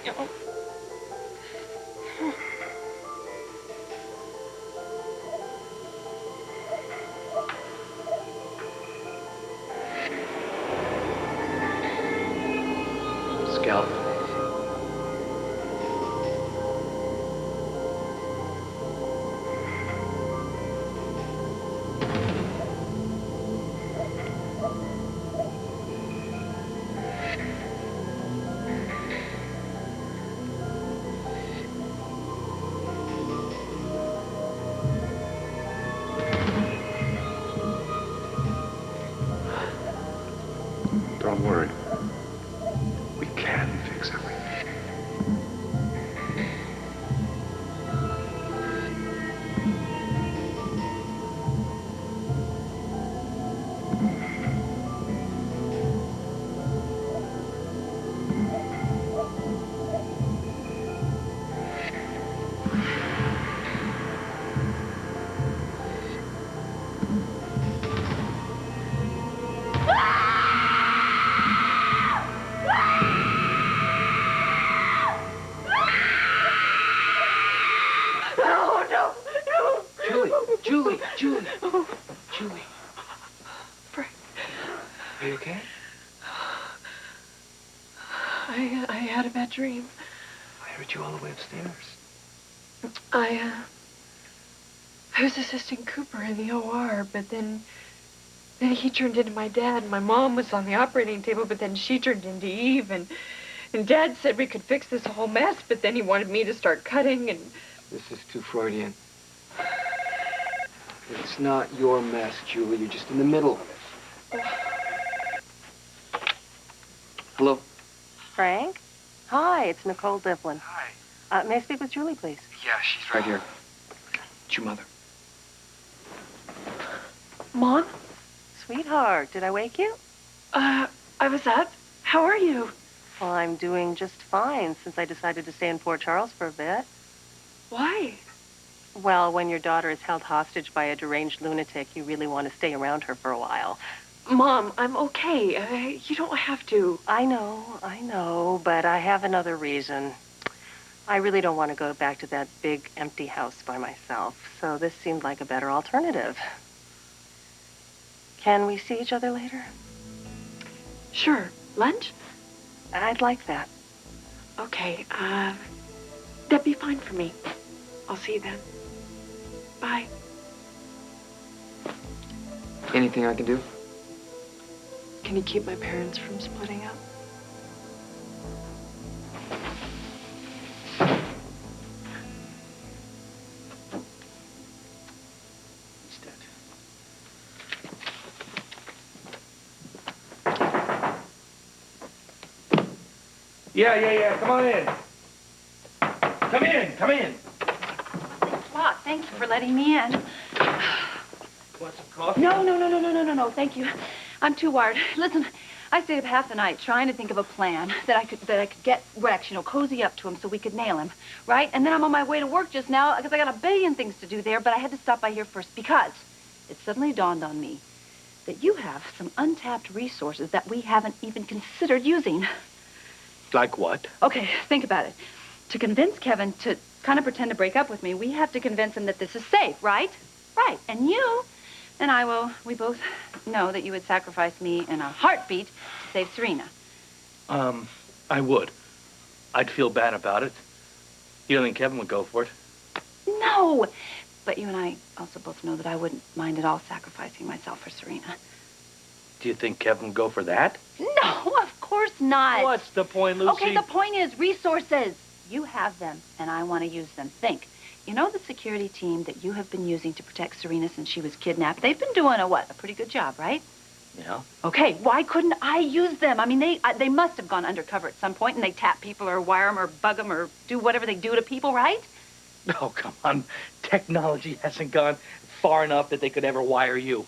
Scalp. Don't worry. We can fix everything. Julie. Frank. Are you okay? I had a bad dream. I heard you all the way upstairs. I was assisting Cooper in the OR, but then he turned into my dad. My mom was on the operating table, but then she turned into Eve, and Dad said we could fix this whole mess, but then he wanted me to start cutting, and... This is too Freudian. It's not your mess, Julie. You're just in the middle of it. Hello? Frank? Hi, it's Nicole Devlin. Hi. May I speak with Julie, please? Yeah, she's right here. It's your mother. Mom? Sweetheart, did I wake you? I was up. How are you? Well, I'm doing just fine since I decided to stay in Port Charles for a bit. Why? Well, when your daughter is held hostage by a deranged lunatic, you really want to stay around her for a while. Mom, I'm okay. You don't have to. I know, but I have another reason. I really don't want to go back to that big empty house by myself, so this seemed like a better alternative. Can we see each other later? Sure. Lunch? I'd like that. Okay, that'd be fine for me. I'll see you then. Bye. Anything I can do? Can you keep my parents from splitting up? He's dead. Yeah. Come on in. Come in. Wow, thank you for letting me in. Want some coffee? No, thank you. I'm too wired. Listen, I stayed up half the night trying to think of a plan that I could get Rex, cozy up to him so we could nail him, right? And then I'm on my way to work just now because I got a billion things to do there, but I had to stop by here first because it suddenly dawned on me that you have some untapped resources that we haven't even considered using. Like what? Okay, think about it. To convince Kevin to kind of pretend to break up with me, we have to convince him that this is safe, right? Right. And you and we both know that you would sacrifice me in a heartbeat to save Serena. I would. I'd feel bad about it. You don't think Kevin would go for it? No! But you and I also both know that I wouldn't mind at all sacrificing myself for Serena. Do you think Kevin would go for that? No, of course not. What's the point, Lucy? Okay, the point is resources. You have them, and I want to use them. Think. You know the security team that you have been using to protect Serena since she was kidnapped? They've been doing a pretty good job, right? Yeah. Okay, why couldn't I use them? I mean, they must have gone undercover at some point, and they tap people or wire them or bug them or do whatever they do to people, right? Oh, come on. Technology hasn't gone far enough that they could ever wire you.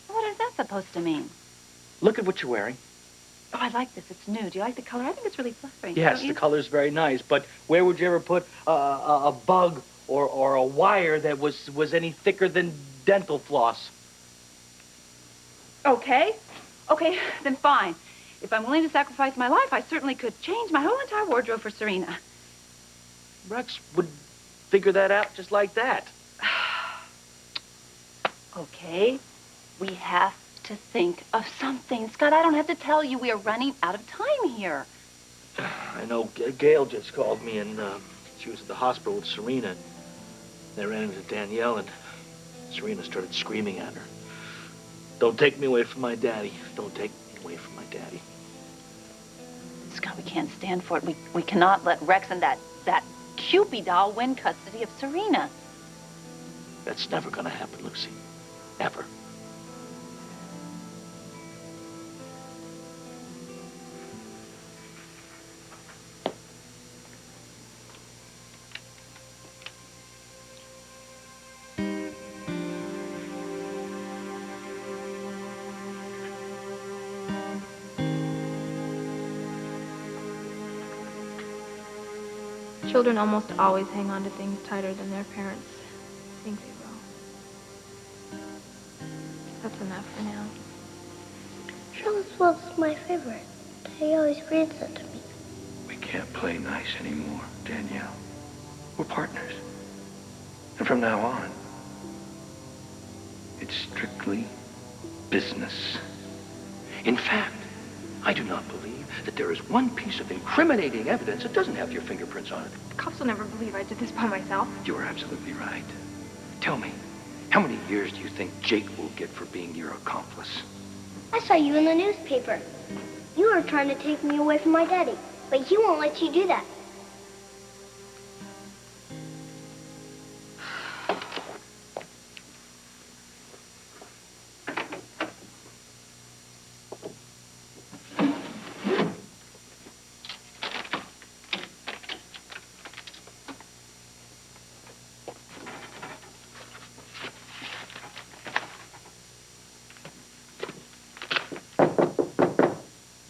What is that supposed to mean? Look at what you're wearing. Oh, I like this. It's new. Do you like the color? I think it's really flattering. Yes, the color's very nice, but where would you ever put a bug or a wire that was any thicker than dental floss? Okay, then fine. if I'm willing to sacrifice my life, I certainly could change my whole entire wardrobe for Serena. Rex would figure that out just like that. Okay, we have to think of something. Scott, I don't have to tell you. We are running out of time here. I know. Gail just called me, and she was at the hospital with Serena. They ran into Danielle, and Serena started screaming at her. Don't take me away from my daddy. Don't take me away from my daddy. Scott, we can't stand for it. We cannot let Rex and that Cupid doll win custody of Serena. That's never gonna happen, Lucy. Ever. Children almost always hang on to things tighter than their parents think they will. That's enough for now. Charlotte's my favorite. He always reads it to me. We can't play nice anymore, Danielle. We're partners. And from now on, it's strictly business. In fact, I do not believe that there is one piece of incriminating evidence that doesn't have your fingerprints on it. The cops will never believe I did this by myself. You are absolutely right. Tell me, how many years do you think Jake will get for being your accomplice? I saw you in the newspaper. You were trying to take me away from my daddy, but he won't let you do that.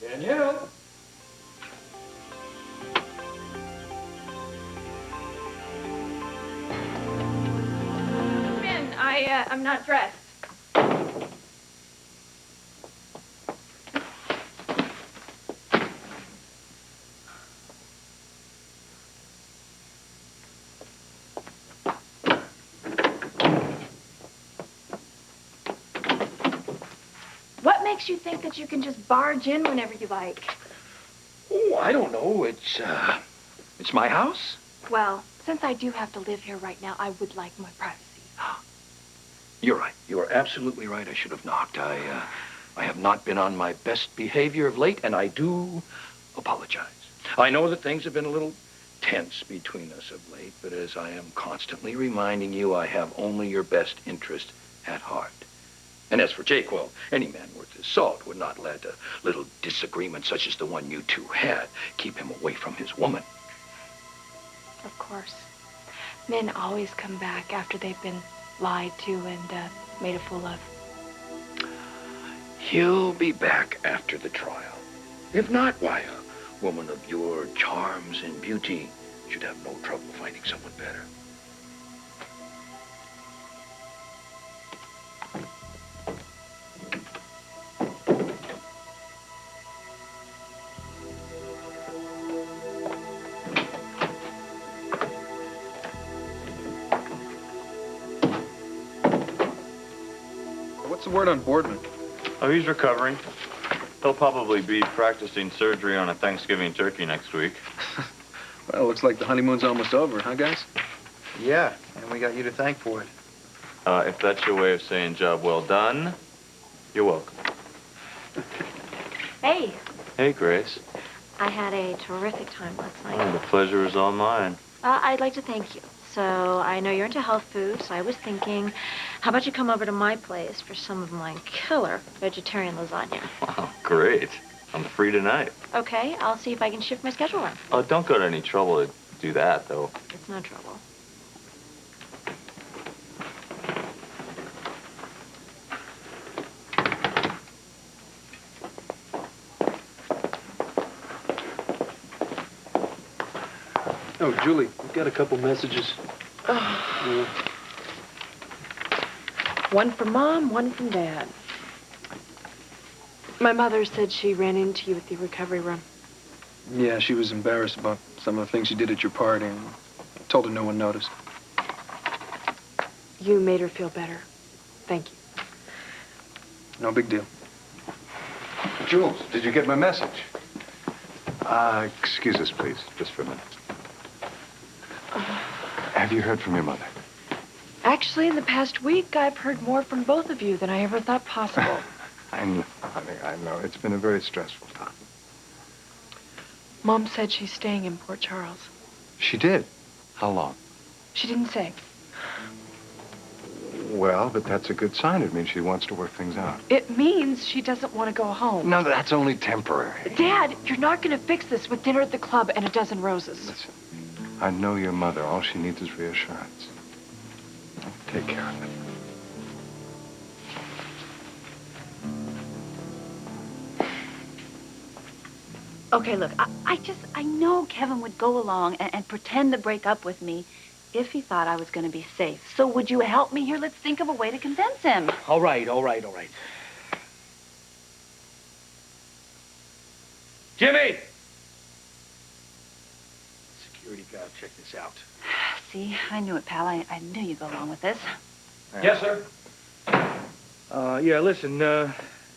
Danielle? Ben, I'm not dressed. What makes you think that you can just barge in whenever you like? Oh, I don't know. It's my house. Well, since I do have to live here right now, I would like my privacy. You're right. You are absolutely right. I should have knocked. I have not been on my best behavior of late, and I do apologize. I know that things have been a little tense between us of late, but as I am constantly reminding you, I have only your best interest at heart. And as for Jake, well, any man worth his salt would not let a little disagreement such as the one you two had keep him away from his woman. Of course. Men always come back after they've been lied to and made a fool of. He'll be back after the trial. If not, why, a woman of your charms and beauty should have no trouble finding someone better. What's the word on Boardman? Oh, he's recovering. He'll probably be practicing surgery on a Thanksgiving turkey next week. Well, looks like the honeymoon's almost over, huh, guys? Yeah, and we got you to thank for it. If that's your way of saying job well done, you're welcome. Hey, Hey, Grace. I had a terrific time last night. Oh, the pleasure is all mine. I'd like to thank you. So I know you're into health food, so I was thinking, how about you come over to my place for some of my killer vegetarian lasagna? Wow, great. I'm free tonight. Okay, I'll see if I can shift my schedule around. Oh, don't go to any trouble to do that, though. It's no trouble. Oh, Julie, we've got a couple messages. One from Mom, one from Dad. My mother said she ran into you at the recovery room. Yeah, she was embarrassed about some of the things you did at your party and told her no one noticed. You made her feel better. Thank you. No big deal. Jules, did you get my message? Excuse us, please, just for a minute. Have you heard from your mother? Actually, in the past week, I've heard more from both of you than I ever thought possible. I know, honey, I know. It's been a very stressful time. Mom said she's staying in Port Charles. She did? How long? She didn't say. Well, but that's a good sign. It means she wants to work things out. It means she doesn't want to go home. No, that's only temporary. Dad, you're not going to fix this with dinner at the club and a dozen roses. Listen, I know your mother. All she needs is reassurance. Take care of it. Okay, look, I know Kevin would go along and pretend to break up with me if he thought I was going to be safe. So would you help me here? Let's think of a way to convince him. All right. Jimmy! Security guard, check this out. See, I knew it, pal. I knew you'd go along with this. Yes, sir. Yeah, listen,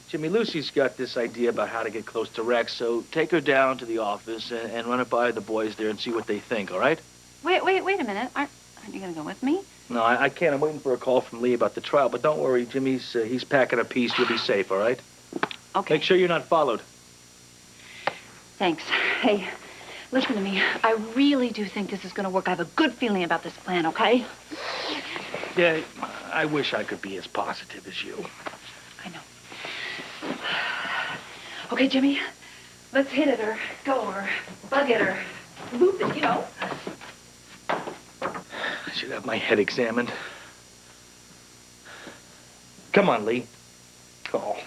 Jimmy, Lucy's got this idea about how to get close to Rex, so take her down to the office and run it by the boys there and see what they think, all right? Wait a minute. Aren't you going to go with me? No, I can't. I'm waiting for a call from Lee about the trial, but don't worry, Jimmy's he's packing a piece. You'll be safe, all right? Okay. Make sure you're not followed. Thanks. Hey, listen to me. I really do think this is going to work. I have a good feeling about this plan, okay? Yeah, I wish I could be as positive as you. I know. Okay, Jimmy, let's hit it or go or bug it or loop it, you know. I should have my head examined. Come on, Lee. Oh.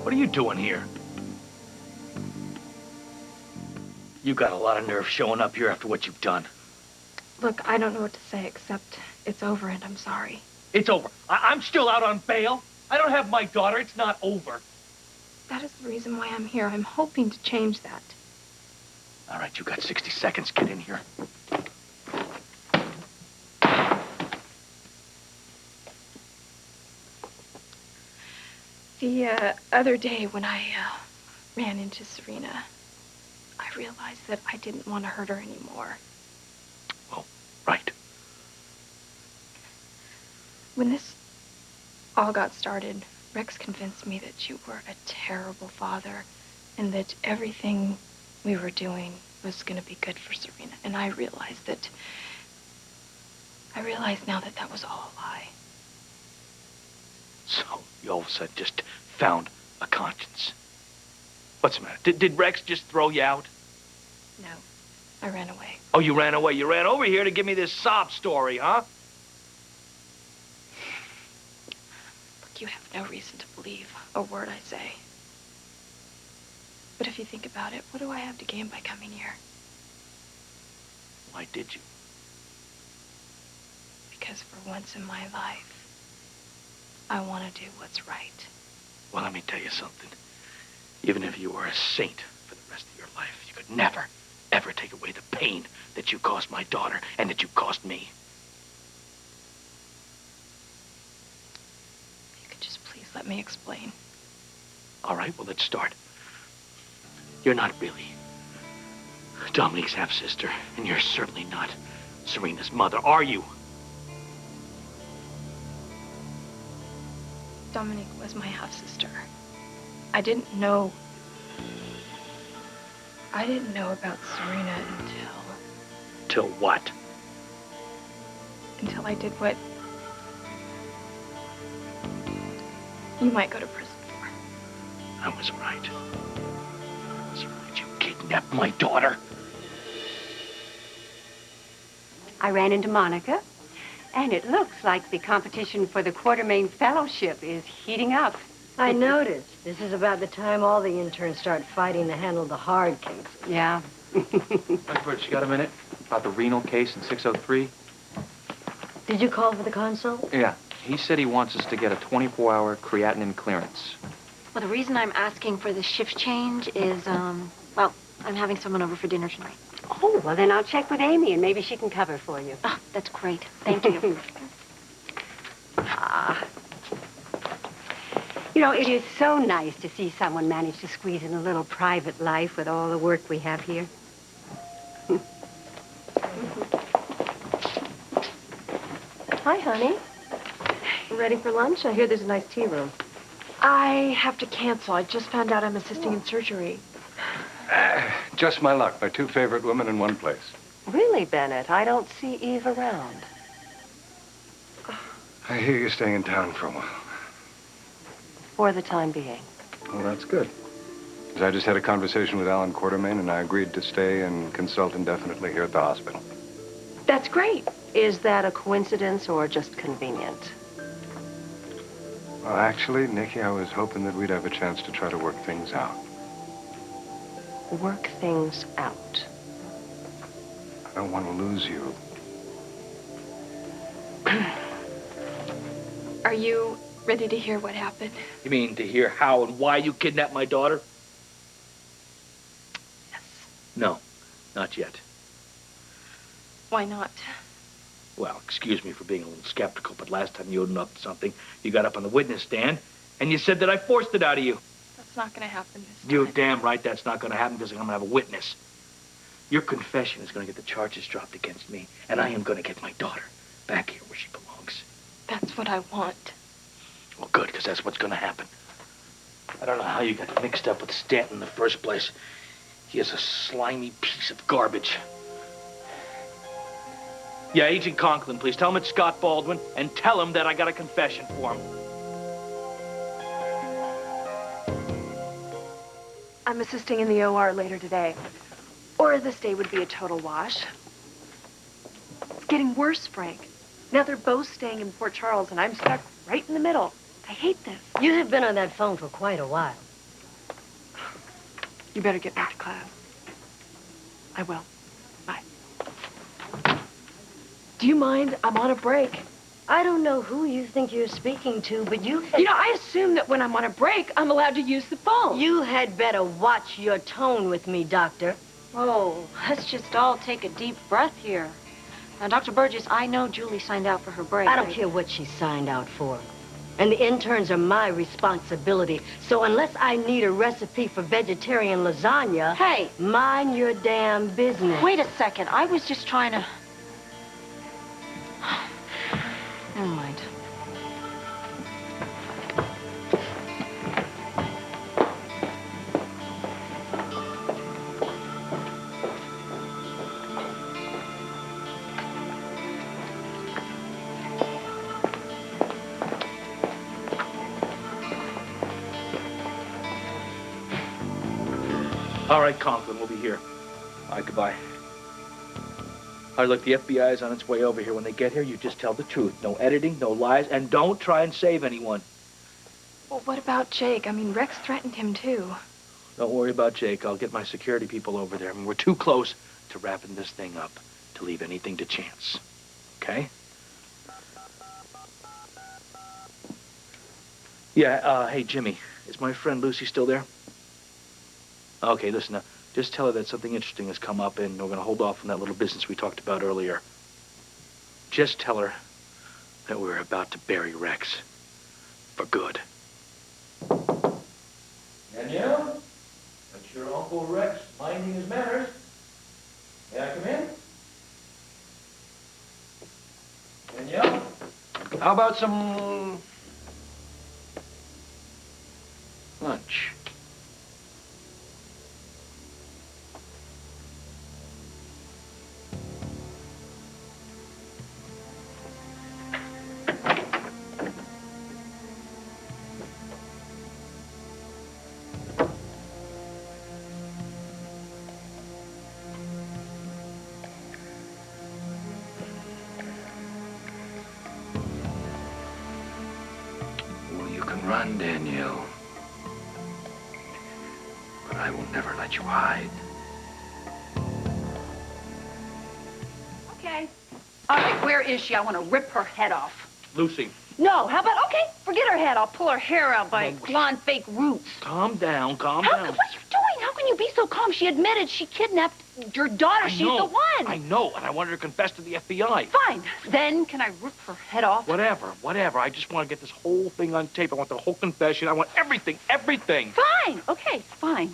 What are you doing here? You got a lot of nerve showing up here after what you've done. Look, I don't know what to say except it's over and I'm sorry. It's over. I'm still out on bail. I don't have my daughter. It's not over. That is the reason why I'm here. I'm hoping to change that. All right, you got 60 seconds. Get in here. The other day when I ran into Serena, I realized that I didn't want to hurt her anymore. Well, right. When this all got started, Rex convinced me that you were a terrible father and that everything we were doing was going to be good for Serena. And I realize now that that was all a lie. So you all of a sudden just found a conscience. What's the matter? Did Rex just throw you out? No, I ran away. Oh, you ran away. You ran over here to give me this sob story, huh? Look, you have no reason to believe a word I say. But if you think about it, what do I have to gain by coming here? Why did you? Because for once in my life, I want to do what's right. Well, let me tell you something. Even if you were a saint for the rest of your life, you could never, ever take away the pain that you caused my daughter and that you caused me. If you could just please let me explain. All right, well, let's start. You're not really Dominique's half-sister, and you're certainly not Serena's mother, are you? Dominique was my half-sister. I didn't know about Serena Till what? until I did what you might go to prison for. I was right. I was right. You kidnapped my daughter. I ran into Monica, and it looks like the competition for the Quartermain Fellowship is heating up. I noticed. This is about the time all the interns start fighting to handle the hard cases. Yeah. Dr. Birch, you got a minute? About the renal case in 603? Did you call for the consult? Yeah. He said he wants us to get a 24-hour creatinine clearance. Well, the reason I'm asking for the shift change is, well, I'm having someone over for dinner tonight. Oh, well, then I'll check with Amy, and maybe she can cover for you. Oh, that's great. Thank you. You know, it is so nice to see someone manage to squeeze in a little private life with all the work we have here. Hi, honey. Ready for lunch? I hear there's a nice tea room. I have to cancel. I just found out I'm assisting in surgery. Just my luck. My two favorite women in one place. Really, Bennett? I don't see Eve around. I hear you're staying in town for a while. For the time being. Well, that's good. 'Cause I just had a conversation with Alan Quartermain, and I agreed to stay and consult indefinitely here at the hospital. That's great. Is that a coincidence or just convenient? Well, actually, Nikki, I was hoping that we'd have a chance to try to work things out. Work things out. I don't want to lose you. Are you ready to hear what happened? You mean to hear how and why you kidnapped my daughter? Yes. No, not yet. Why not? Well, excuse me for being a little skeptical, but last time you opened up to something, you got up on the witness stand, and you said that I forced it out of you. That's not going to happen this time. You're damn right that's not going to happen because I'm going to have a witness. Your confession is going to get the charges dropped against me, and I am going to get my daughter back here where she belongs. That's what I want. Well, good, because that's what's going to happen. I don't know how you got mixed up with Stanton in the first place. He is a slimy piece of garbage. Yeah, Agent Conklin, please tell him it's Scott Baldwin, and tell him that I got a confession for him. I'm assisting in the OR later today. Or this day would be a total wash. It's getting worse, Frank. Now they're both staying in Port Charles, and I'm stuck right in the middle. I hate this. You have been on that phone for quite a while. You better get back to class. I will. Bye. Do you mind? I'm on a break. I don't know who you think you're speaking to, but you... You know, I assume that when I'm on a break, I'm allowed to use the phone. You had better watch your tone with me, Doctor. Oh, let's just all take a deep breath here. Now, Dr. Burgess, I know Julie signed out for her break. I don't care what she signed out for. And the interns are my responsibility. So unless I need a recipe for vegetarian lasagna... Hey! Mind your damn business. Wait a second. I was just trying to... Never mind. All right, Conklin, we'll be here. All right, goodbye. All right, look, the FBI is on its way over here. When they get here, you just tell the truth. No editing, no lies, and don't try and save anyone. Well, what about Jake? I mean, Rex threatened him, too. Don't worry about Jake. I'll get my security people over there. I mean, we're too close to wrapping this thing up to leave anything to chance. Okay? Yeah, hey, Jimmy, is my friend Lucy still there? Okay, listen, now, just tell her that something interesting has come up and we're going to hold off on that little business we talked about earlier. Just tell her that we're about to bury Rex for good. Danielle, that's your Uncle Rex minding his manners. May I come in? Danielle? How about some lunch? Run, Danielle. But I will never let you hide. All right, where is she? I want to rip her head off. Lucy, No, how about, okay, forget her head. I'll pull her hair out by blonde fake roots. calm down, calm What down. are you doing? How can you be so calm? She admitted she kidnapped your daughter. She's the one. I know, and I want her to confess to the FBI. Fine. Then can I rip her head off? Whatever. I just want to get this whole thing on tape. I want the whole confession. I want everything. Fine. Okay, fine.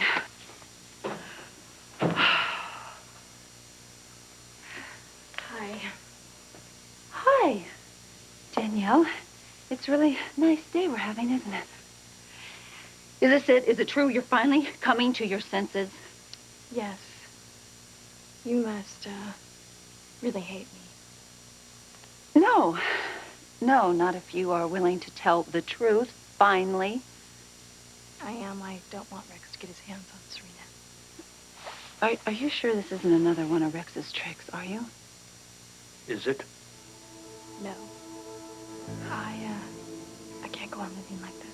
Hi. Hi, Danielle. It's really a nice day we're having, isn't it? Is this it? Is it true? You're finally coming to your senses? Yes. You must, really hate me. No. No, not if you are willing to tell the truth, finally. I am. I don't want Rex to get his hands on Serena. Are you sure this isn't another one of Rex's tricks, are you? Is it? No. I can't go on living like this.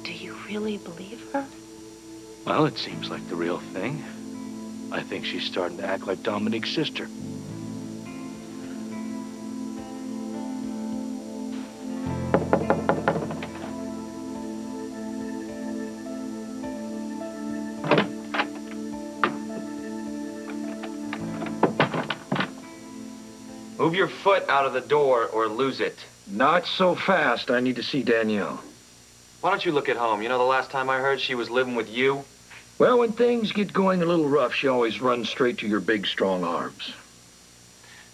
Do you really believe her? Well, it seems like the real thing. I think she's starting to act like Dominique's sister. Move your foot out of the door or lose it. Not so fast. I need to see Danielle. Why don't you look at home? You know, the last time I heard she was living with you. Well, when things get going a little rough, she always runs straight to your big, strong arms.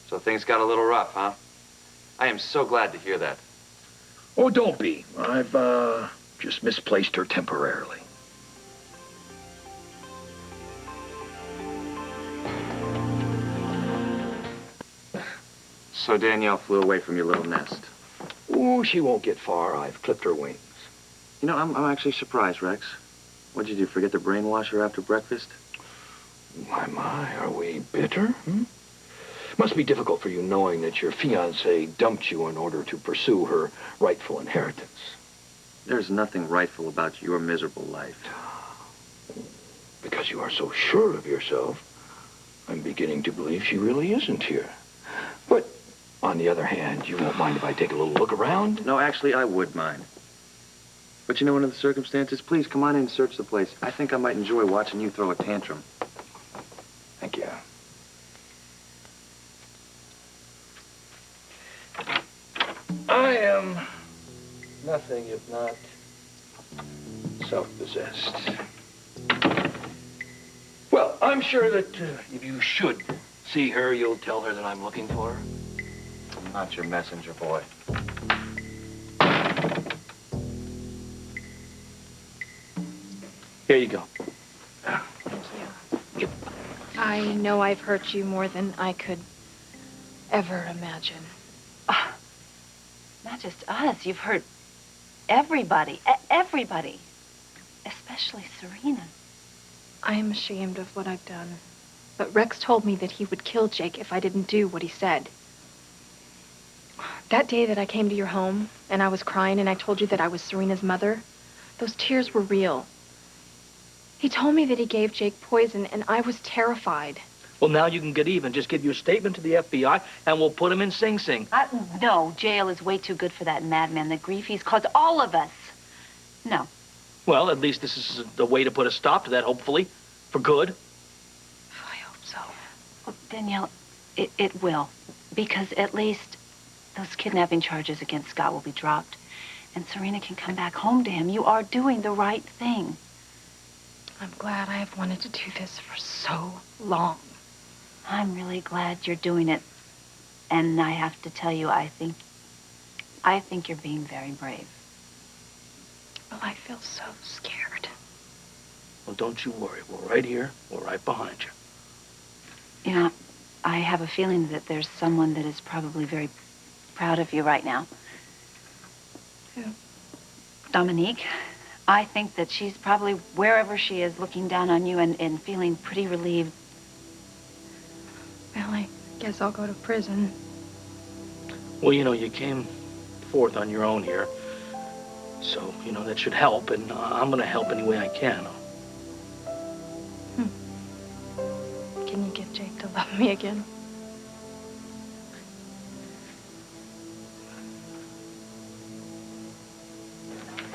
So things got a little rough, huh? I am so glad to hear that. Oh, don't be. I've, just misplaced her temporarily. So Danielle flew away from your little nest. Oh, she won't get far. I've clipped her wings. You know, I'm actually surprised, Rex. What'd you do, forget to brainwash her after breakfast? My, are we bitter? Must be difficult for you knowing that your fiancée dumped you in order to pursue her rightful inheritance. There's nothing rightful about your miserable life. Because you are so sure of yourself, I'm beginning to believe she really isn't here. But on the other hand, you won't mind if I take a little look around? No, actually, I would mind. But you know, under the circumstances, please come on in and search the place. I think I might enjoy watching you throw a tantrum. Thank you. I am nothing if not self-possessed. Well, I'm sure that if you should see her, you'll tell her that I'm looking for her. I'm not your messenger boy. Here you go. Thank you. I know I've hurt you more than I could ever imagine. Not just us. You've hurt everybody. Everybody. Especially Serena. I am ashamed of what I've done. But Rex told me that he would kill Jake if I didn't do what he said. That day that I came to your home and I was crying and I told you that I was Serena's mother, those tears were real. He told me that he gave Jake poison and I was terrified. Well, now you can get even. Just give your statement to the FBI and we'll put him in Sing Sing. No, jail is way too good for that madman. The grief he's caused all of us. No. Well, at least this is the way to put a stop to that, hopefully. For good. I hope so. Well, Danielle, it will. Because at least those kidnapping charges against Scott will be dropped. And Serena can come back home to him. You are doing the right thing. I'm glad I have wanted to do this for so long. I'm really glad you're doing it. And I have to tell you, I think you're being very brave. Well, I feel so scared. Well, don't you worry. We're right here. We're right behind you. You know, I have a feeling that there's someone that is probably very proud of you right now. Who? Dominique. I think that she's probably wherever she is looking down on you and feeling pretty relieved. Well, I guess I'll go to prison. Well, you know, you came forth on your own here. So, you know, that should help, and I'm going to help any way I can. Can you get Jake to Love me again.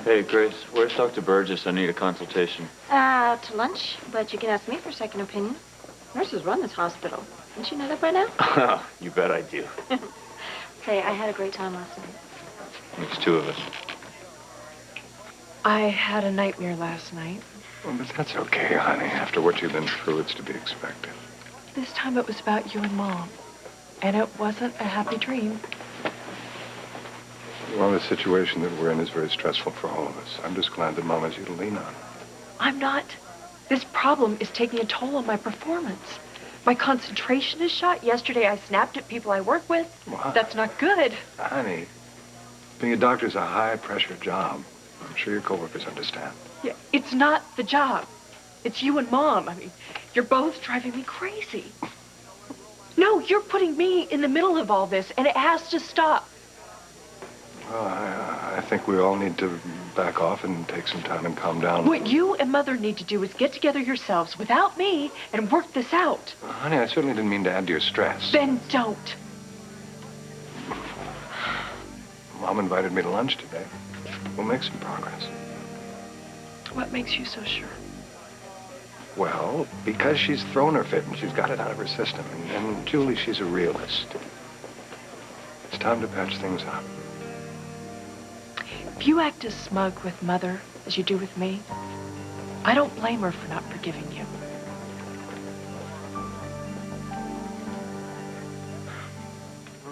Hey, Grace, where's Dr. Burgess? I need a consultation. Out to lunch, but you can ask me for a second opinion. Nurses run this hospital. Didn't you know that by now? You bet I do. Say, I had a great time last night. Makes two of us. I had a nightmare last night. Well, but that's okay, honey. After what you've been through, it's to be expected. This time it was about you and Mom. And it wasn't a happy dream. Well, the situation that we're in is very stressful for all of us. I'm just glad that Mom has you to lean on. I'm not. This problem is taking a toll on my performance. My concentration is shot. Yesterday I snapped at people I work with. What? That's not good. Honey, being a doctor is a high-pressure job. I'm sure your coworkers understand. Yeah, it's not the job. It's you and Mom. I mean, you're both driving me crazy. No, you're putting me in the middle of all this, and it has to stop. Well, I think we all need to back off and take some time and calm down. What you and Mother need to do is get together yourselves without me and work this out. Well, honey, I certainly didn't mean to add to your stress. Then don't. Mom invited me to lunch today. We'll make some progress. What makes you so sure? Well, because she's thrown her fit and she's got it out of her system. And Julie, she's a realist. It's time to patch things up. If you act as smug with Mother as you do with me, I don't blame her for not forgiving you.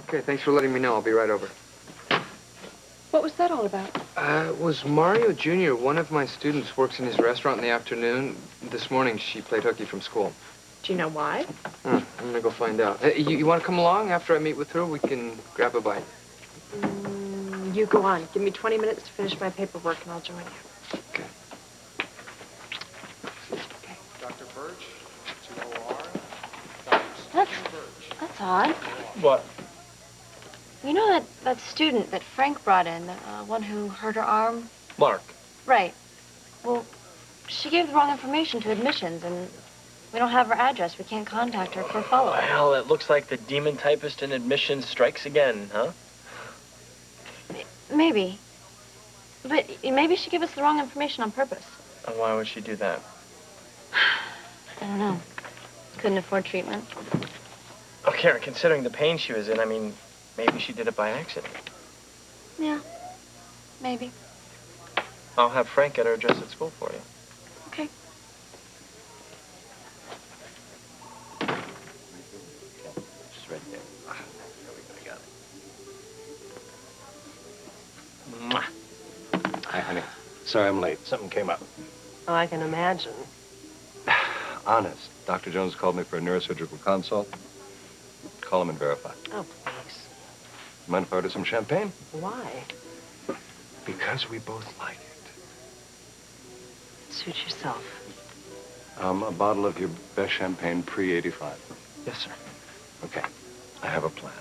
Okay, thanks for letting me know. I'll be right over. What was that all about? It was Mario Jr. One of my students works in his restaurant in the afternoon. This morning, she played hooky from school. Do you know why? I'm gonna go find out. You want to come along after I meet with her? We can grab a bite. You go on. Give me 20 minutes to finish my paperwork, and I'll join you. Okay. Dr. Birch, to OR. That's odd. What? You know that student that Frank brought in, the one who hurt her arm? Mark. Right. Well, she gave the wrong information to admissions, and we don't have her address. We can't contact her for a follow-up. Well, it looks like the demon typist in admissions strikes again, huh? Maybe. But maybe she gave us the wrong information on purpose. And why would she do that? I don't know. Couldn't afford treatment. Oh, Karen, considering the pain she was in, I mean, maybe she did it by accident. Yeah. Maybe. I'll have Frank get her address at school for you. Okay. Just right there. Hi, honey. Sorry I'm late. Something came up. Oh, I can imagine. Honest. Dr. Jones called me for a neurosurgical consult. Call him and verify. Oh, please. Mind if I order some champagne? Why? Because we both like it. Suit yourself. A bottle of your best champagne pre-85. Yes, sir. Okay. I have a plan.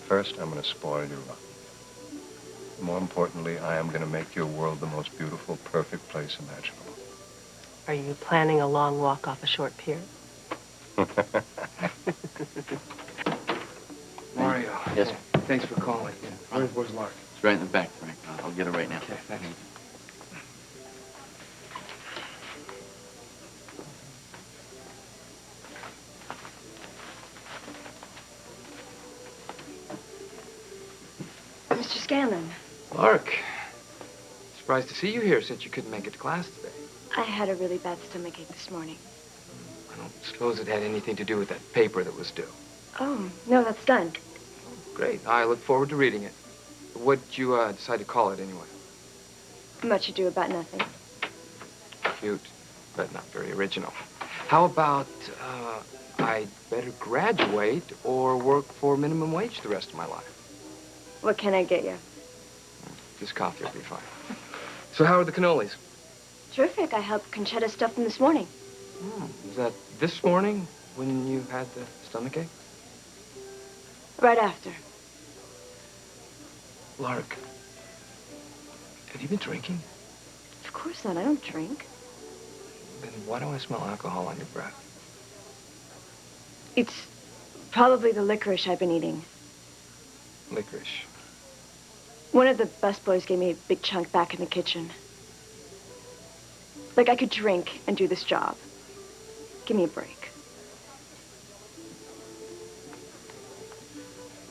First, I'm going to spoil you rotten. More importantly, I am going to make your world the most beautiful, perfect place imaginable. Are you planning a long walk off a short pier? Mario. Yes, sir. Thanks for calling. Where's Lark? It's right in the back, Frank. I'll get it right now. Okay, thanks. Mr. Scanlon. Lark. Surprised to see you here since you couldn't make it to class today. I had a really bad stomachache this morning. I don't suppose it had anything to do with that paper that was due. Oh, no, that's done. Great. I look forward to reading it. What'd you decide to call it anyway? Much ado about nothing. Cute, but not very original. How about, I'd better graduate or work for minimum wage the rest of my life? What can I get you? This coffee will be fine. So how are the cannolis? Terrific. I helped Conchetta stuff them this morning. Was that this morning when you had the stomachache? Right after. Lark, have you been drinking? Of course not. I don't drink. Then why do I smell alcohol on your breath? It's probably the licorice I've been eating. Licorice. One of the busboys gave me a big chunk back in the kitchen. Like I could drink and do this job. Give me a break.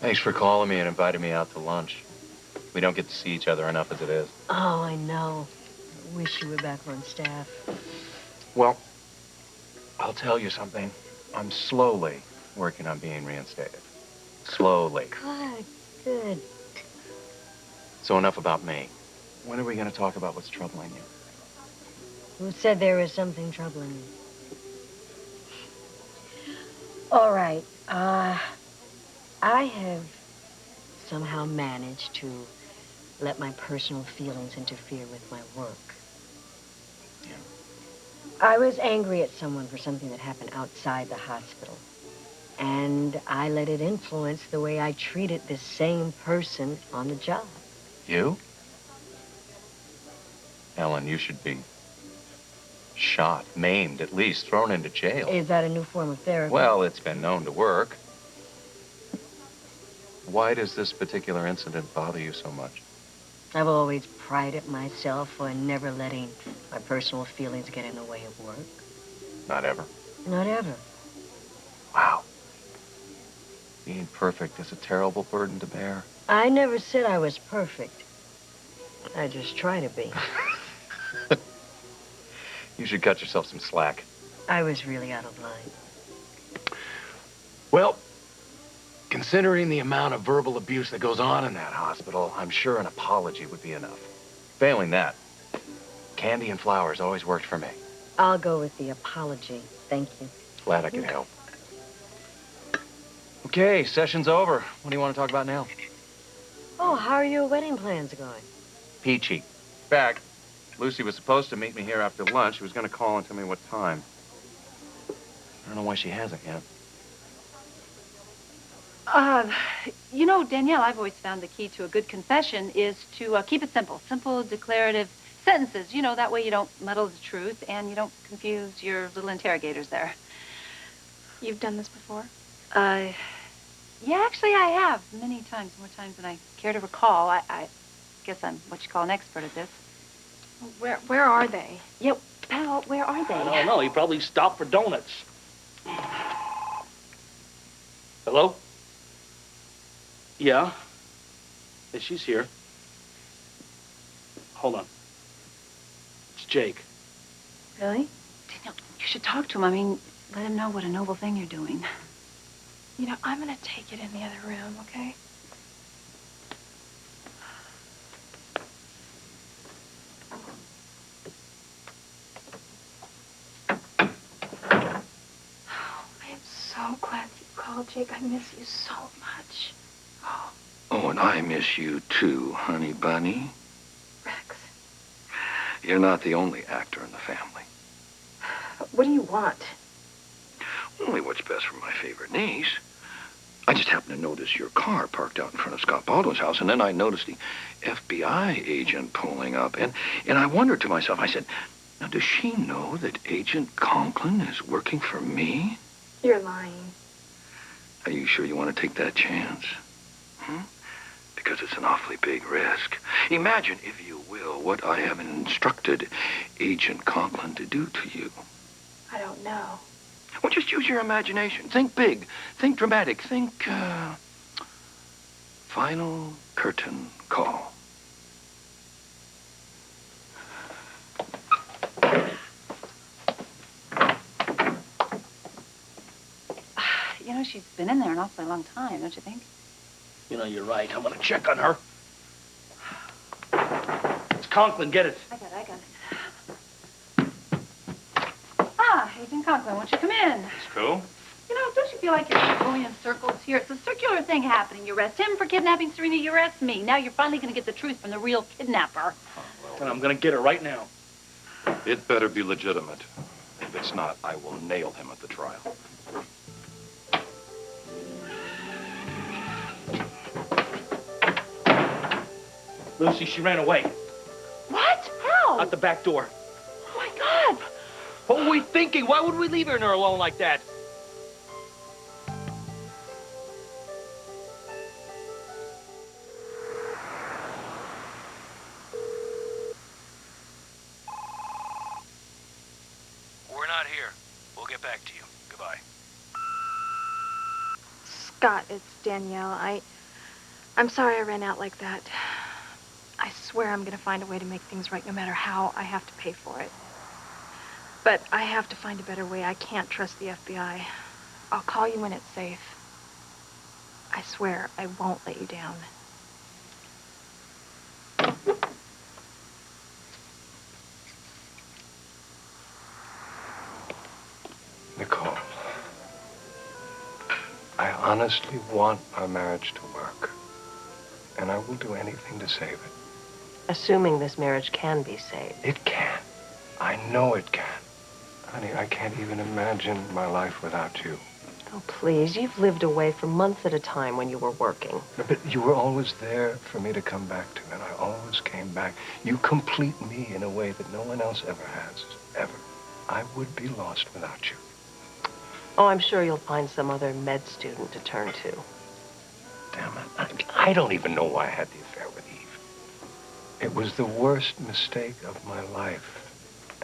Thanks for calling me and inviting me out to lunch. We don't get to see each other enough as it is. Oh, I know. I wish you were back on staff. Well, I'll tell you something. I'm slowly working on being reinstated. Slowly. Good, good. So enough about me. When are we going to talk about what's troubling you? Who said there was something troubling you? All right. I have somehow managed to let my personal feelings interfere with my work. Yeah. I was angry at someone for something that happened outside the hospital. And I let it influence the way I treated this same person on the job. You? Ellen, you should be shot, maimed at least, thrown into jail. Is that a new form of therapy? Well, it's been known to work. Why does this particular incident bother you so much? I've always prided myself on never letting my personal feelings get in the way of work. Not ever? Not ever. Wow. Being perfect is a terrible burden to bear. I never said I was perfect. I just try to be. You should cut yourself some slack. I was really out of line. Well, considering the amount of verbal abuse that goes on in that hospital, I'm sure an apology would be enough. Failing that, candy and flowers always worked for me. I'll go with the apology. Thank you. Glad I could help. Okay, session's over. What do you want to talk about now? Oh, how are your wedding plans going? Peachy. In fact, Lucy was supposed to meet me here after lunch. She was going to call and tell me what time. I don't know why she hasn't yet. You know, Danielle, I've always found the key to a good confession is to keep it simple. Simple, declarative sentences. You know, that way you don't muddle the truth and you don't confuse your little interrogators there. You've done this before? Yeah, actually I have. Many times, more times than I care to recall. I guess I'm what you call an expert at this. Where are they? Yeah, pal, where are they? I don't know. He probably stopped for donuts. Hello? Yeah? Yeah, she's here. Hold on. It's Jake. Really? Danielle, you should talk to him. I mean, let him know what a noble thing you're doing. You know, I'm gonna take it in the other room, okay? I am so glad that you called, Jake. I miss you so much. Oh, and I miss you too, honey bunny. Rex. You're not the only actor in the family. What do you want? Only what's best for my favorite niece. I just happened to notice your car parked out in front of Scott Baldwin's house, and then I noticed the FBI agent pulling up, and I wondered to myself, I said, now, does she know that Agent Conklin is working for me? You're lying. Are you sure you want to take that chance? Because it's an awfully big risk. Imagine, if you will, what I have instructed Agent Conklin to do to you. I don't know. Well, just use your imagination. Think big. Think dramatic. Think, final curtain call. You know, she's been in there an awfully long time, don't you think? You know, you're right. I'm going to check on her. It's Conklin. Get it. I got it. Ah, Agent Conklin, won't you come in? It's cool. You know, don't you feel like you're going in circles here? It's a circular thing happening. You arrest him for kidnapping Serena, you arrest me. Now you're finally going to get the truth from the real kidnapper. And I'm going to get her right now. It better be legitimate. If it's not, I will nail him at the trial. Lucy, she ran away. What? How? Out the back door. Oh, my God. What were we thinking? Why would we leave her in there alone like that? Scott, it's Danielle. I'm sorry I ran out like that. I swear I'm going to find a way to make things right no matter how I have to pay for it. But I have to find a better way. I can't trust the FBI. I'll call you when it's safe. I swear I won't let you down. Nicole, I honestly want our marriage to work. And I will do anything to save it. Assuming this marriage can be saved. It can. I know it can. Honey, I can't even imagine my life without you. Oh, please. You've lived away for months at a time when you were working. No, but you were always there for me to come back to, and I always came back. You complete me in a way that no one else ever has, ever. I would be lost without you. Oh, I'm sure you'll find some other med student to turn to. Damn it. I don't even know why I had the affair with Eve. It was the worst mistake of my life,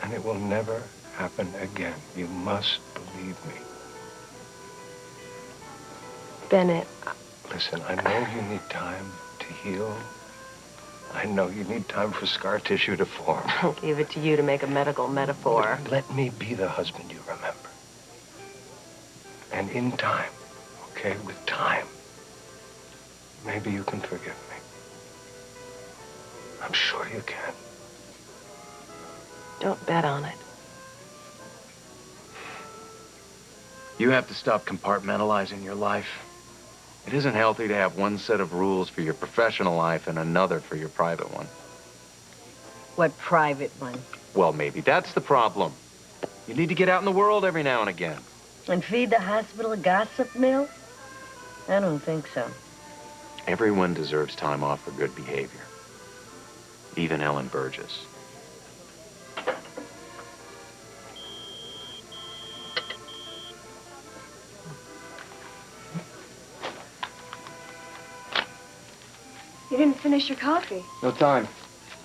and it will never happen again. You must believe me. Bennett. Listen, I know you need time to heal. I know you need time for scar tissue to form. I'll leave it to you to make a medical metaphor. But let me be the husband you remember. And in time, okay, with time, maybe you can forgive me. I'm sure you can. Don't bet on it. You have to stop compartmentalizing your life. It isn't healthy to have one set of rules for your professional life and another for your private one. What private one? Well, maybe that's the problem. You need to get out in the world every now and again. And feed the hospital a gossip mill? I don't think so. Everyone deserves time off for good behavior. Even Ellen Burgess. You didn't finish your coffee. No time.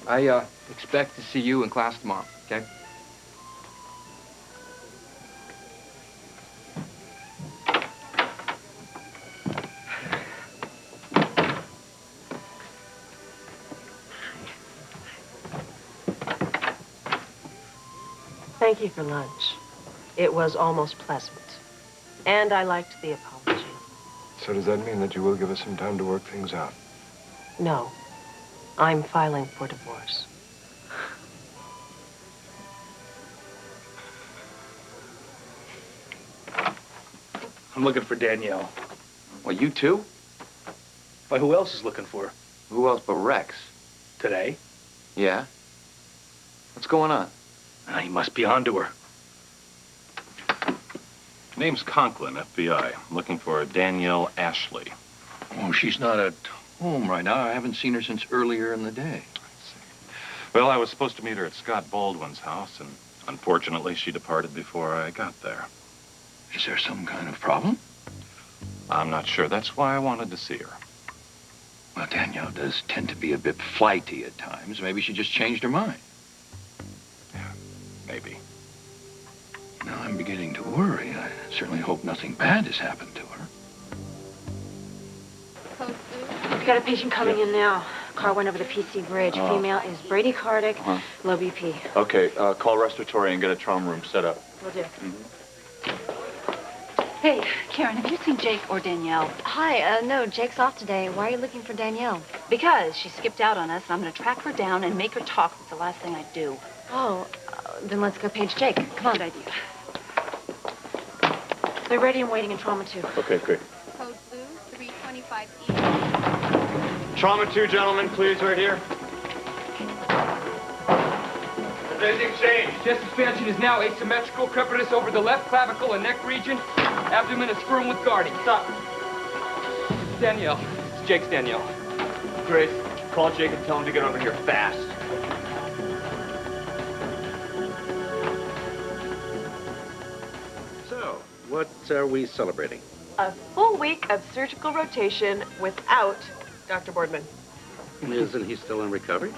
I expect to see you in class tomorrow, okay? Thank you for lunch. It was almost pleasant. And I liked the apology. So does that mean that you will give us some time to work things out? No. I'm filing for divorce. I'm looking for Danielle. Well, you too? Why, who else is looking for her? Who else but Rex? Today? Yeah? What's going on? He must be onto her. Name's Conklin, FBI. I'm looking for Danielle Ashley. Oh, she's not at home right now. I haven't seen her since earlier in the day. Well, I was supposed to meet her at Scott Baldwin's house, and unfortunately, she departed before I got there. Is there some kind of problem? I'm not sure. That's why I wanted to see her. Well, Danielle does tend to be a bit flighty at times. Maybe she just changed her mind. Maybe. Now, I'm beginning to worry. I certainly hope nothing bad has happened to her. We've got a patient coming in now. Car went over the PC bridge. Oh. Female is bradycardic, low BP. Okay, call respiratory and get a trauma room set up. Will do. Hey, Karen, have you seen Jake or Danielle? Hi, no, Jake's off today. Why are you looking for Danielle? Because she skipped out on us, and I'm going to track her down and make her talk. That's the last thing I do. Oh, then let's go page Jake. Come on. Good idea. They're ready and waiting in trauma 2. Okay, great. Code blue, 325E. Trauma 2, gentlemen, please, right here. Has anything changed? Chest expansion is now asymmetrical, crepitus over the left clavicle and neck region. Abdomen is firm with guarding. Stop. Danielle. It's Jake's Danielle. Grace, call Jake and tell him to get over here fast. So, what are we celebrating? A full week of surgical rotation without Dr. Boardman. Isn't he still in recovery?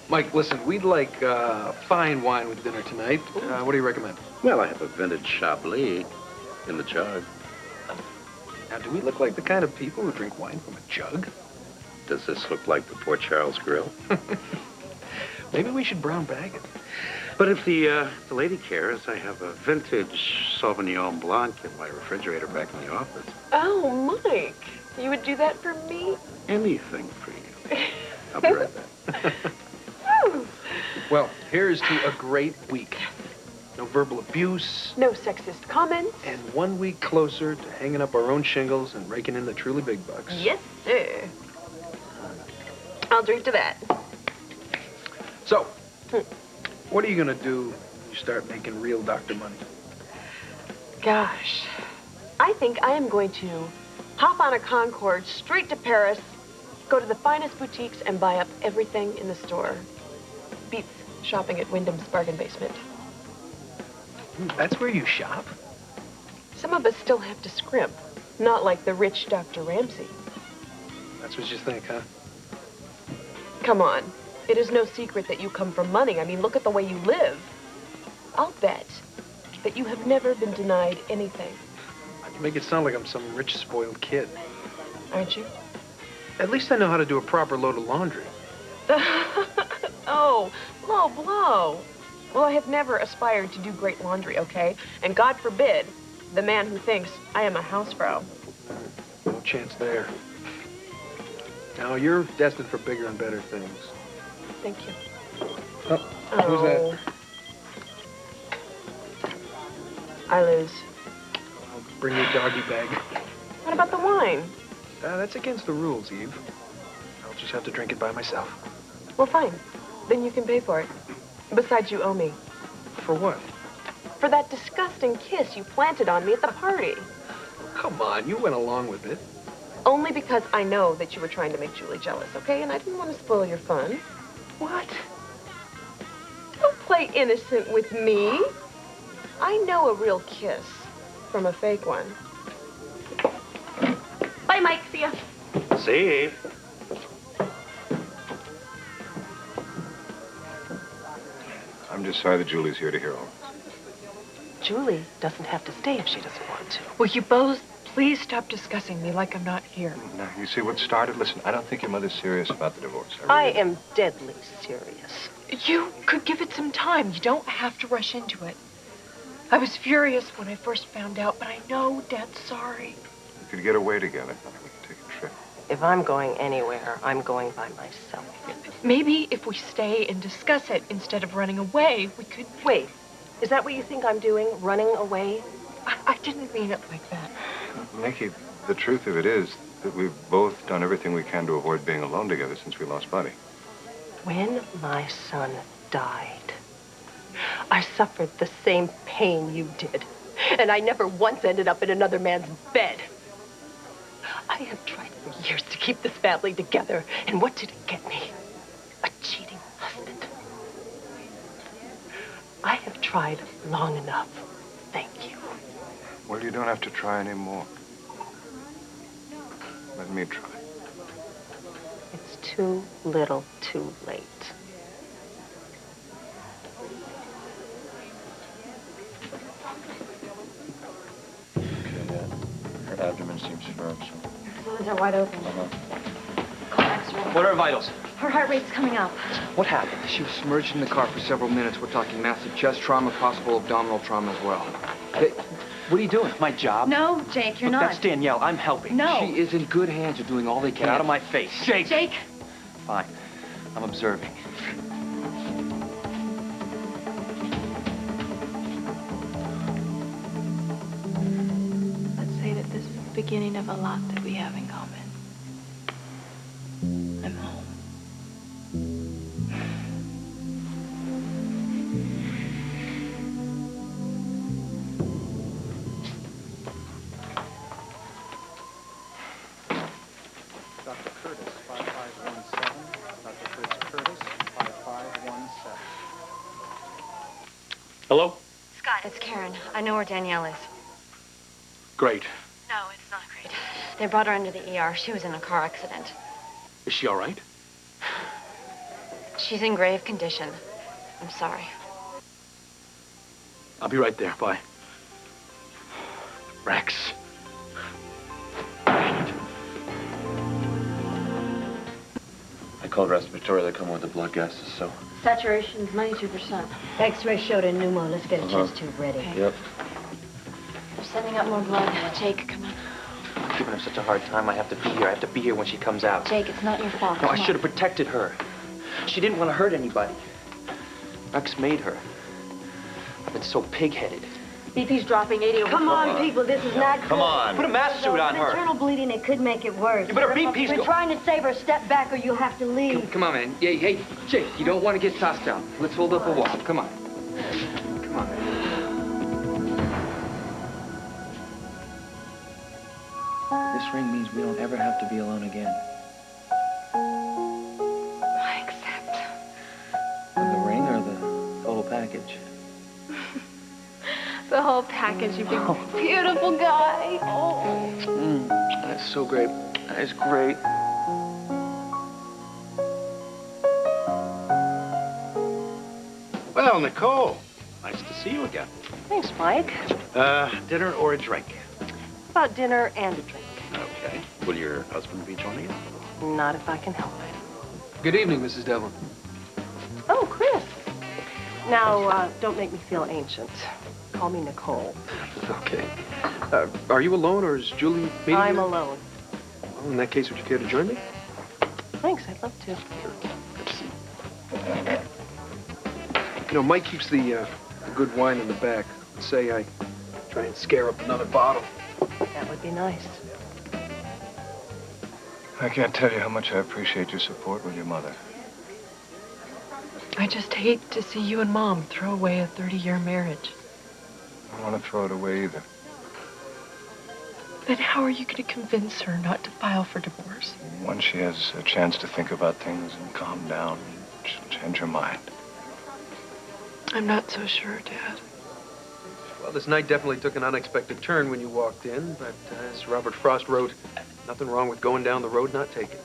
Mike, listen, we'd like fine wine with dinner tonight. What do you recommend? Well, I have a vintage Chablis in the jug. Now, do we look like the kind of people who drink wine from a jug? Does this look like the Port Charles Grill? Maybe we should brown bag it. But if the lady cares, I have a vintage Sauvignon Blanc in my refrigerator back in the office. Oh, Mike, you would do that for me? Anything for you. I'll be right back. Well, here's to a great week. No verbal abuse. No sexist comments. And 1 week closer to hanging up our own shingles and raking in the truly big bucks. Yes, sir. I'll drink to that. So, what are you going to do when you start making real doctor money? Gosh, I think I am going to hop on a Concorde straight to Paris, go to the finest boutiques, and buy up everything in the store. Beats shopping at Wyndham's bargain basement. That's where you shop? Some of us still have to scrimp, not like the rich Dr. Ramsay. That's what you think, huh? Come on. It is no secret that you come from money. I mean, look at the way you live. I'll bet that you have never been denied anything. You make it sound like I'm some rich, spoiled kid. Aren't you? At least I know how to do a proper load of laundry. Oh, low blow. Well, I have never aspired to do great laundry, okay? And God forbid, the man who thinks I am a housefrau. No chance there. Now, you're destined for bigger and better things. Thank you. Oh, who's that? I lose. I'll bring your doggy bag. What about the wine? That's against the rules, Eve. I'll just have to drink it by myself. Well, fine. Then you can pay for it. Besides, you owe me. For what? For that disgusting kiss you planted on me at the party. Come on, you went along with it. Only because I know that you were trying to make Julie jealous, okay? And I didn't want to spoil your fun. What? Don't play innocent with me. I know a real kiss from a fake one. Bye, Mike. See ya. See you. I'm just sorry that Julie's here to hear all this. Julie doesn't have to stay if she doesn't want to. Will you both please stop discussing me like I'm not here? Now, you see what started? Listen, I don't think your mother's serious about the divorce. I am deadly serious. You could give it some time. You don't have to rush into it. I was furious when I first found out, but I know Dad's sorry. We could get away together. We could take a trip. If I'm going anywhere, I'm going by myself. Maybe if we stay and discuss it instead of running away, we could... Wait, is that what you think I'm doing? Running away? I didn't mean it like that. Nikki, the truth of it is that we've both done everything we can to avoid being alone together since we lost Buddy. When my son died, I suffered the same pain you did. And I never once ended up in another man's bed. I have tried for years to keep this family together. And what did it get me? A cheating husband. I have tried long enough. Thank you. Well, you don't have to try anymore. Let me try. It's too little, too late. Her abdomen seems firm, so... Lungs are wide open. Call X-ray. What are her vitals? Her heart rate's coming up. What happened? She was submerged in the car for several minutes. We're talking massive chest trauma, possible abdominal trauma as well. Hey, what are you doing? My job? No, Jake, you're Look, not. that's Danielle. I'm helping. No. She is in good hands. They're doing all they can. Get out of my face. Jake! Jake! Fine. I'm observing. Let's say that this is the beginning of a lot that we have in common. I'm home. Dr. Curtis, 5517. Dr. Fritz Curtis, 5517. Hello? Scott, it's Karen. I know where Danielle is. Great. No, it's not great. They brought her into the ER. She was in a car accident. Is she all right? She's in grave condition. I'm sorry. I'll be right there. Bye. Rex. I called respiratory. They come with the blood gases, so. Saturation's 92%. X-ray showed a pneumo. Let's get a chest tube ready. Yep. We're sending up more blood. Jake, come on. I'm giving her such a hard time. I have to be here. I have to be here when she comes out. Jake, it's not your fault. No, I Come on. should have protected her. She didn't want to hurt anybody. Rex made her. I've been so pig-headed. BP's dropping 80 over. Come on, people. This is not good. Come on. Put a mask suit on her. Internal bleeding, it could make it worse. You better BP's We're trying to save her. Step back or you'll have to leave. Come on, man. Hey, Jake, you don't want to get tossed out. Let's hold up a wall. Come on. Come on, man. This ring means we don't ever have to be alone again. I accept. The ring or the total package? The whole package, you big, beautiful guy. Oh. That's so great. That is great. Well, Nicole, nice to see you again. Thanks, Mike. Dinner or a drink? About dinner and a drink. Okay. Will your husband be joining us? Not if I can help it. Good evening, Mrs. Devlin. Oh, Chris. Now, don't make me feel ancient. Call me Nicole. Okay. Are you alone, or is Julie meeting I'm you? alone. Well, in that case, would you care to join me? Thanks, I'd love to. You know, Mike keeps the good wine in the back. Let's say I try and scare up another bottle. That would be nice. I can't tell you how much I appreciate your support with your mother. I just hate to see you and Mom throw away a 30-year marriage. I don't want to throw it away either. Then how are you going to convince her not to file for divorce? Once she has a chance to think about things and calm down, she'll change her mind. I'm not so sure, Dad. Well, this night definitely took an unexpected turn when you walked in, but as Robert Frost wrote, nothing wrong with going down the road not taken.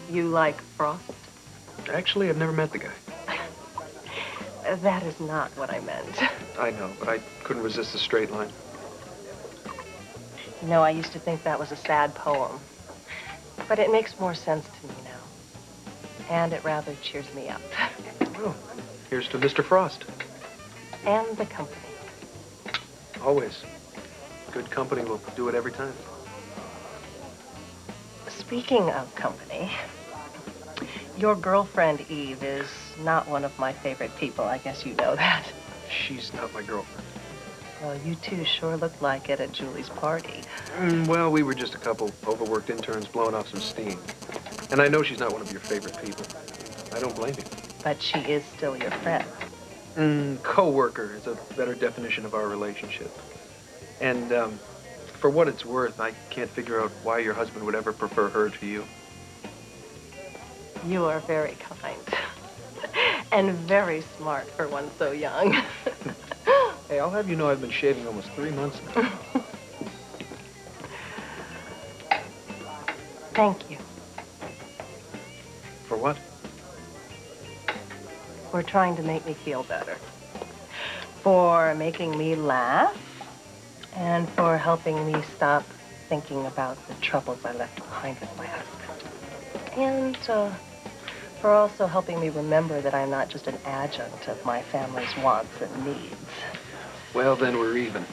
You like Frost? Actually, I've never met the guy. That is not what I meant. I know, but I couldn't resist the straight line. You know, I used to think that was a sad poem. But it makes more sense to me now. And it rather cheers me up. Well, here's to Mr. Frost. And the company. Always. Good company will do it every time. Speaking of company, your girlfriend, Eve, is not one of my favorite people. I guess you know that. She's not my girlfriend. Well, you two sure looked like it at Julie's party. Well, we were just a couple overworked interns blowing off some steam. And I know she's not one of your favorite people. I don't blame you. But she is still your friend. Co-worker is a better definition of our relationship. And for what it's worth, I can't figure out why your husband would ever prefer her to you. You are very kind. And very smart for one so young. Hey, I'll have you know I've been shaving almost 3 months now. Thank you. For what? For trying to make me feel better. For making me laugh. And for helping me stop thinking about the troubles I left behind with my husband. And for also helping me remember that I'm not just an adjunct of my family's wants and needs. Well, then we're even.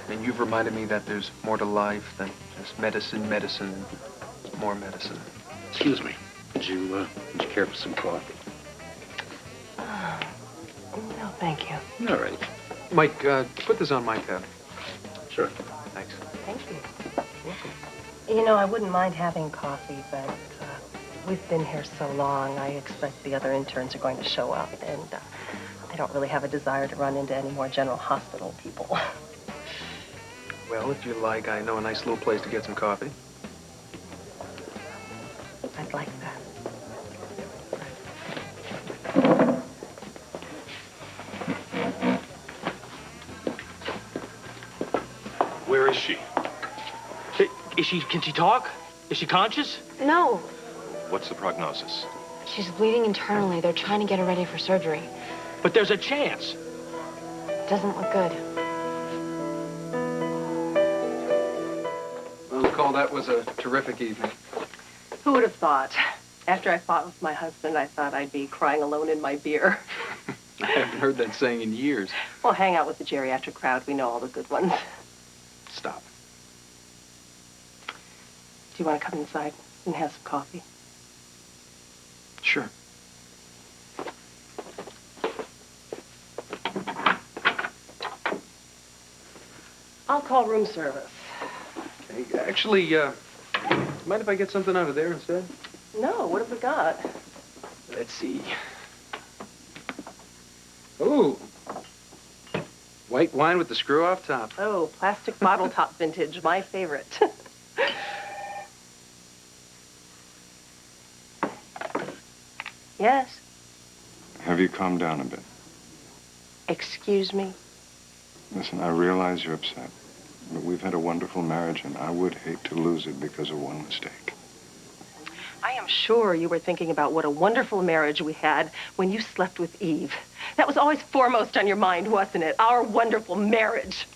And you've reminded me that there's more to life than just medicine, more medicine. Excuse me. Would you care for some coffee? No, thank you. All right. Mike, put this on my tab. Sure. Thanks. Thank you. Welcome. You know, I wouldn't mind having coffee, but we've been here so long, I expect the other interns are going to show up, and I don't really have a desire to run into any more General Hospital people. Well, if you like, I know a nice little place to get some coffee. I'd like that. Where is she? Can she talk? Is she conscious? No. What's the prognosis? She's bleeding internally. They're trying to get her ready for surgery. But there's a chance. Doesn't look good. Well, Nicole, that was a terrific evening. Who would have thought? After I fought with my husband, I thought I'd be crying alone in my beer. I haven't heard that saying in years. Well, hang out with the geriatric crowd. We know all the good ones. Stop. Do you want to come inside and have some coffee? Sure. I'll call room service. Okay, actually, mind if I get something out of there instead? No, what have we got? Let's see. Ooh. White wine with the screw-off top. Oh, plastic bottle top vintage, my favorite. Yes? Have you calmed down a bit? Excuse me? Listen, I realize you're upset, but we've had a wonderful marriage, and I would hate to lose it because of one mistake. I am sure you were thinking about what a wonderful marriage we had when you slept with Eve. That was always foremost on your mind, wasn't it? Our wonderful marriage.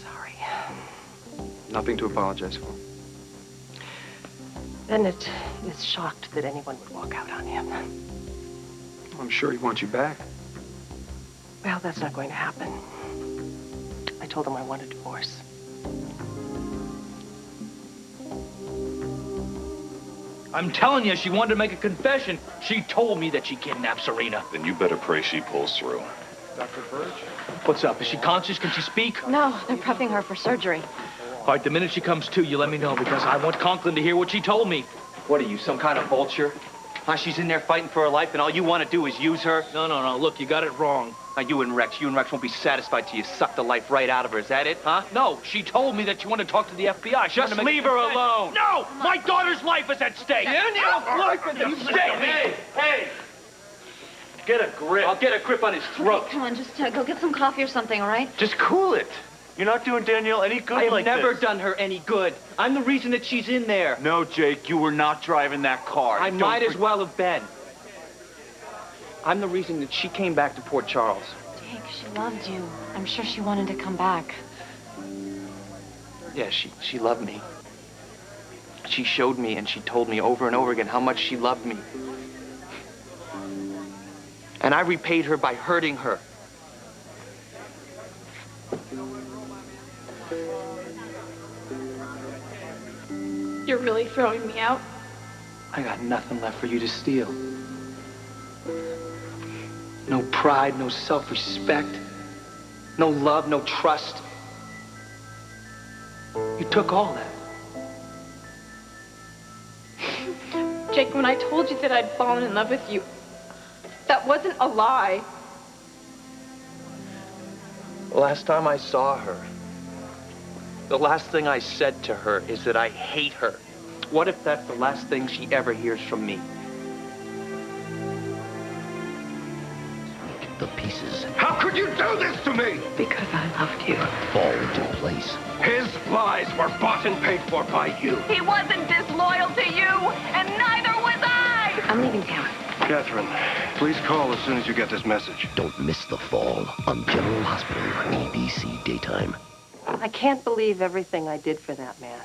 Sorry. Nothing to apologize for. Bennett is shocked that anyone would walk out on him. I'm sure he wants you back. Well, that's not going to happen. I told him I want a divorce. I'm telling you, she wanted to make a confession. She told me that she kidnapped Serena. Then you better pray she pulls through. Dr. Birch? What's up? Is she conscious? Can she speak? No, they're prepping her for surgery. All right, the minute she comes to, you let me know, because I want Conklin to hear what she told me. What are you, some kind of vulture? Huh? She's in there fighting for her life, and all you want to do is use her? No. Look, you got it wrong. Now, you and Rex won't be satisfied till you suck the life right out of her. Is that it, huh? No, she told me that she wanted to talk to the FBI. Just leave her alone. No! My daughter's life is at stake! Danielle's life is at stake! Hey! Get a grip. I'll get a grip on his throat. Okay, come on, just go get some coffee or something, all right? Just cool it. You're not doing Danielle any good I have never done her any good. I'm the reason that she's in there. No, Jake, you were not driving that car. I might as well have been. I'm the reason that she came back to Port Charles. Jake, she loved you. I'm sure she wanted to come back. Yeah, she loved me. She showed me and she told me over and over again how much she loved me. And I repaid her by hurting her. You're really throwing me out? I got nothing left for you to steal. No pride, no self-respect, no love, no trust. You took all that. Jake, when I told you that I'd fallen in love with you, that wasn't a lie. The last time I saw her, the last thing I said to her is that I hate her. What if that's the last thing she ever hears from me? The pieces How could you do this to me? Because I loved you. fall into place. His lies were bought and paid for by you. He wasn't disloyal to you, and neither was I! I'm leaving town. Catherine, please call as soon as you get this message. Don't miss the fall on General Hospital, ABC Daytime. I can't believe everything I did for that man.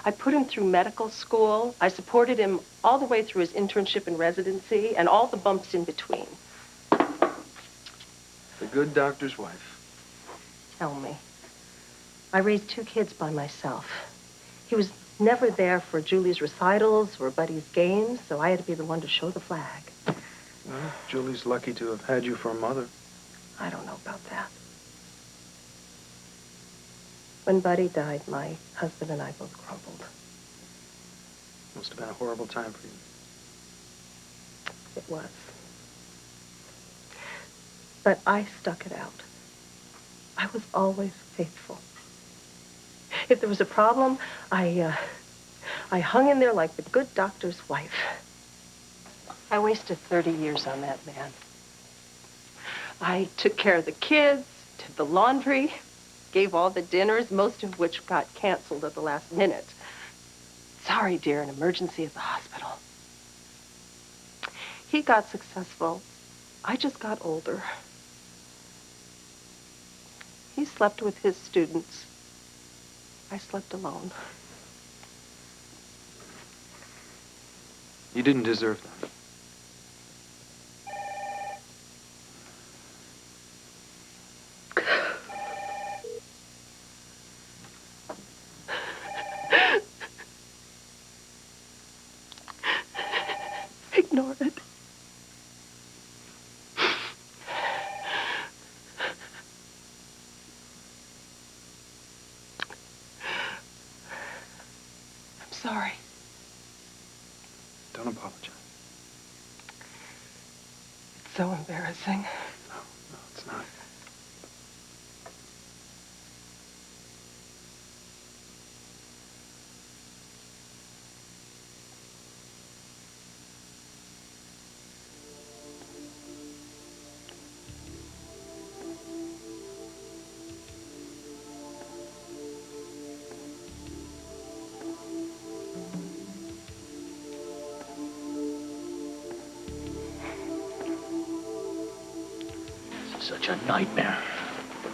I put him through medical school. I supported him all the way through his internship and residency, and all the bumps in between. The good doctor's wife. Tell me. I raised 2 kids by myself. He was never there for Julie's recitals or Buddy's games, so I had to be the one to show the flag. Well, Julie's lucky to have had you for a mother. I don't know about that. When Buddy died, my husband and I both crumbled. Must have been a horrible time for you. It was. But I stuck it out. I was always faithful. If there was a problem, I hung in there like the good doctor's wife. I wasted 30 years on that man. I took care of the kids, did the laundry, gave all the dinners, most of which got canceled at the last minute. Sorry, dear, an emergency at the hospital. He got successful. I just got older. He slept with his students. I slept alone. You didn't deserve that. Ignore it. I'm sorry. Don't apologize. It's so embarrassing. No, it's not. Such a nightmare.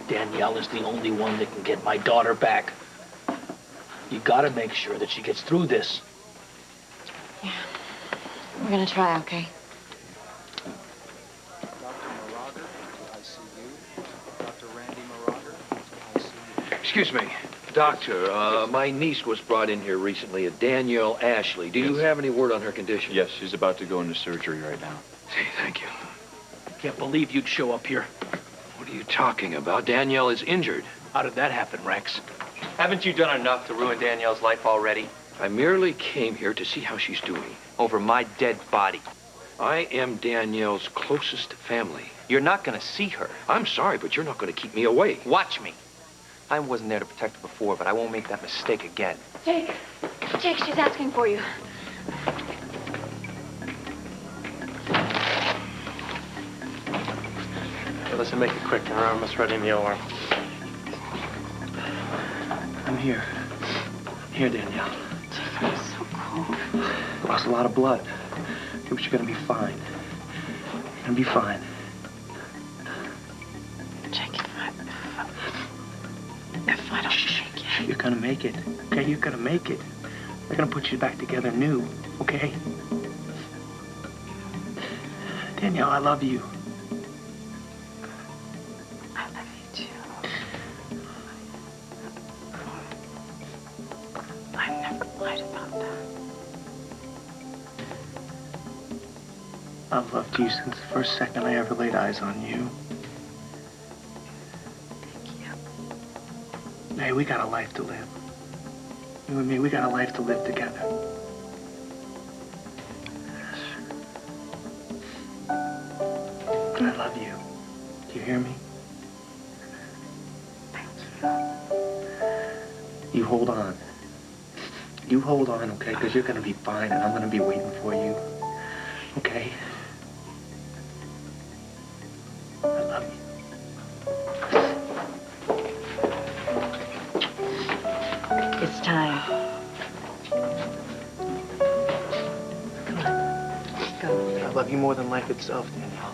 Danielle is the only one that can get my daughter back. You gotta make sure that she gets through this. We're gonna try, okay? Excuse me, Doctor, my niece was brought in here recently, a Danielle Ashley. Do you have any word on her condition? Yes, she's about to go into surgery right now. Thank you. Can't believe you'd show up here. What are you talking about? Danielle is injured. How did that happen, Rex? Haven't you done enough to ruin Danielle's life already? I merely came here to see how she's doing. Over my dead body. I am Danielle's closest family. You're not gonna see her. I'm sorry, but you're not gonna keep me away. Watch me. I wasn't there to protect her before, but I won't make that mistake again. Jake, she's asking for you. Listen, make it quick. We're almost ready in the OR. I'm here. Here, Danielle. Jake, it's so cold. Lost a lot of blood. But you're gonna be fine. You're gonna be fine. Jake, if I don't shake you. You're gonna make it. Okay, you're gonna make it. They're gonna put you back together new, okay? Danielle, I love you. I love you too. I never lied about that. I've loved you since the first second I ever laid eyes on you. Thank you. Hey, we got a life to live. You and me, we got a life to live together. I love you. Do you hear me? Thank you. You hold on. You hold on, okay? Because you're going to be fine, and I'm going to be waiting for you. Okay? I love you. It's time. Come on. Go. I love you more than life itself, Danielle.